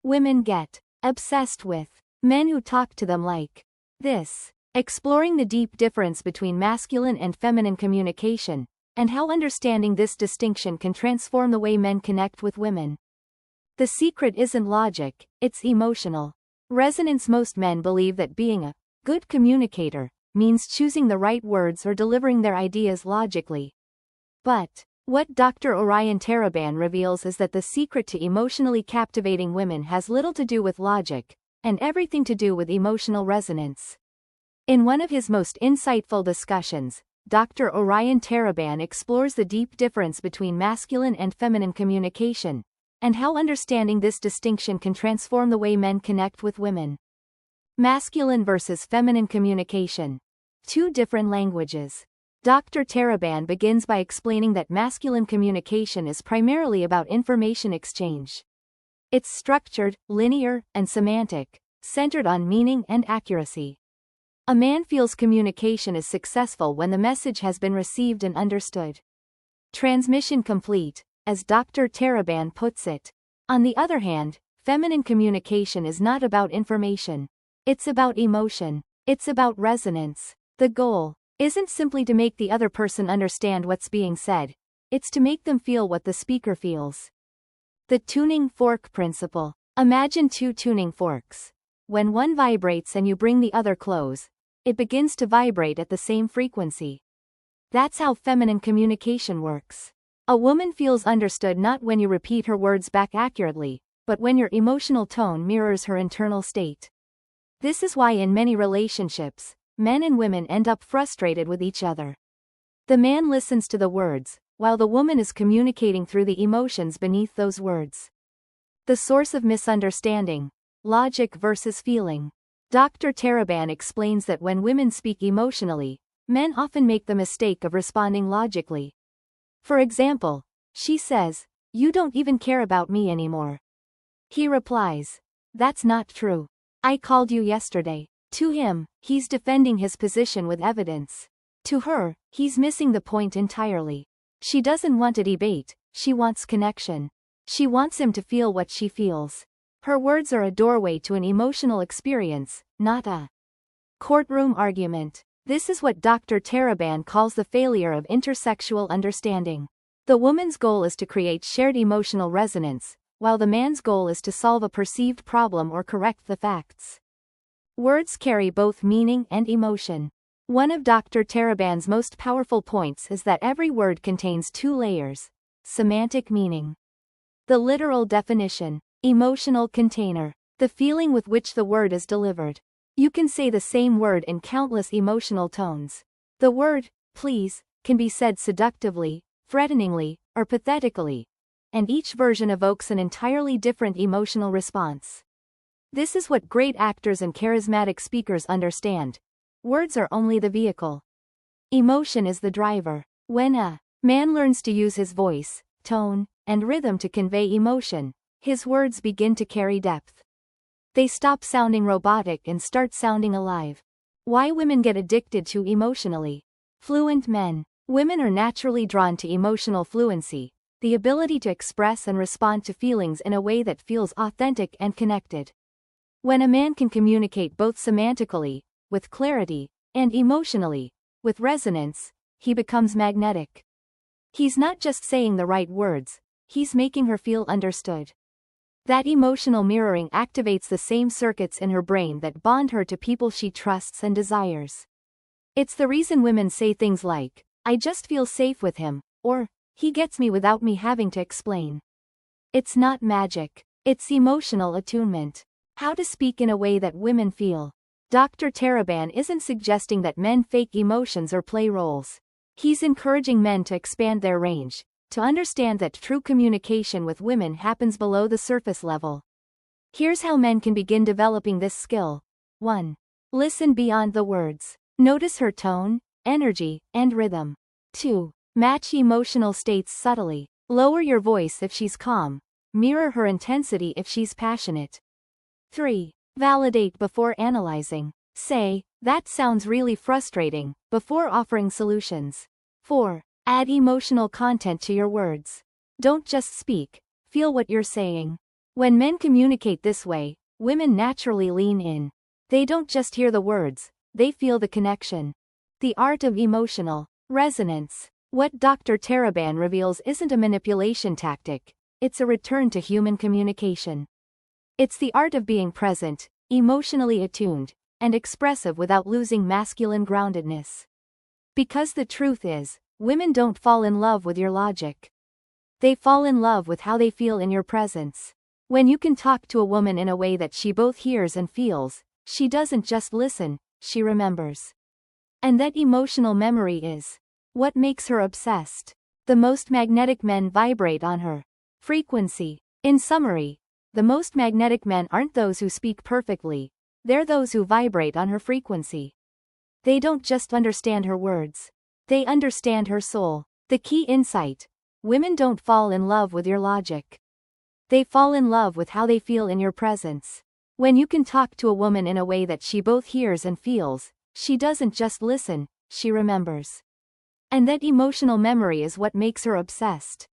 Women get obsessed with men who talk to them like this. Exploring the deep difference between masculine and feminine communication, and how understanding this distinction can transform the way men connect with women. The secret isn't logic, it's emotional resonance. Most men believe that being a good communicator means choosing the right words or delivering their ideas logically. But what Dr. Orion Taraban reveals is that the secret to emotionally captivating women has little to do with logic, and everything to do with emotional resonance. In one of his most insightful discussions, Dr. Orion Taraban explores the deep difference between masculine and feminine communication, and how understanding this distinction can transform the way men connect with women. Masculine versus feminine communication. Two different languages. Dr. Taraban begins by explaining that masculine communication is primarily about information exchange. It's structured, linear, and semantic, centered on meaning and accuracy. A man feels communication is successful when the message has been received and understood. Transmission complete, as Dr. Taraban puts it. On the other hand, feminine communication is not about information. It's about emotion. It's about resonance. The goal isn't simply to make the other person understand what's being said, it's to make them feel what the speaker feels. The tuning fork principle. Imagine two tuning forks. When one vibrates and you bring the other close, it begins to vibrate at the same frequency. That's how feminine communication works. A woman feels understood not when you repeat her words back accurately, but when your emotional tone mirrors her internal state. This is why in many relationships, men and women end up frustrated with each other. The man listens to the words, while the woman is communicating through the emotions beneath those words. The source of misunderstanding. Logic versus feeling. Dr. Taraban explains that when women speak emotionally, men often make the mistake of responding logically. For example, she says, "You don't even care about me anymore." He replies, "That's not true. I called you yesterday." To him, he's defending his position with evidence. To her, he's missing the point entirely. She doesn't want a debate, she wants connection. She wants him to feel what she feels. Her words are a doorway to an emotional experience, not a courtroom argument. This is what Dr. Taraban calls the failure of intersexual understanding. The woman's goal is to create shared emotional resonance, while the man's goal is to solve a perceived problem or correct the facts. Words carry both meaning and emotion. One of Dr. Taraban's most powerful points is that every word contains two layers. Semantic meaning. The literal definition. Emotional container. The feeling with which the word is delivered. You can say the same word in countless emotional tones. The word, please, can be said seductively, threateningly, or pathetically, and each version evokes an entirely different emotional response. This is what great actors and charismatic speakers understand. Words are only the vehicle. Emotion is the driver. When a man learns to use his voice, tone, and rhythm to convey emotion, his words begin to carry depth. They stop sounding robotic and start sounding alive. Why women get addicted to emotionally fluent men. Women are naturally drawn to emotional fluency, the ability to express and respond to feelings in a way that feels authentic and connected. When a man can communicate both semantically, with clarity, and emotionally, with resonance, he becomes magnetic. He's not just saying the right words, he's making her feel understood. That emotional mirroring activates the same circuits in her brain that bond her to people she trusts and desires. It's the reason women say things like, "I just feel safe with him," or, "He gets me without me having to explain." It's not magic, it's emotional attunement. How to speak in a way that women feel. Dr. Taraban isn't suggesting that men fake emotions or play roles. He's encouraging men to expand their range, to understand that true communication with women happens below the surface level. Here's how men can begin developing this skill. 1. Listen beyond the words. Notice her tone, energy, and rhythm. 2. Match emotional states subtly. Lower your voice if she's calm. Mirror her intensity if she's passionate. 3. Validate before analyzing. Say, "That sounds really frustrating," before offering solutions. 4. Add emotional content to your words. Don't just speak, feel what you're saying. When men communicate this way, women naturally lean in. They don't just hear the words, they feel the connection. The art of emotional resonance. What Dr. Taraban reveals isn't a manipulation tactic, it's a return to human communication. It's the art of being present, emotionally attuned, and expressive without losing masculine groundedness. Because the truth is, women don't fall in love with your logic. They fall in love with how they feel in your presence. When you can talk to a woman in a way that she both hears and feels, she doesn't just listen, she remembers. And that emotional memory is what makes her obsessed. The most magnetic men vibrate on her frequency. In summary, the most magnetic men aren't those who speak perfectly, they're those who vibrate on her frequency. They don't just understand her words. They understand her soul. The key insight: women don't fall in love with your logic. They fall in love with how they feel in your presence. When you can talk to a woman in a way that she both hears and feels, she doesn't just listen, she remembers. And that emotional memory is what makes her obsessed.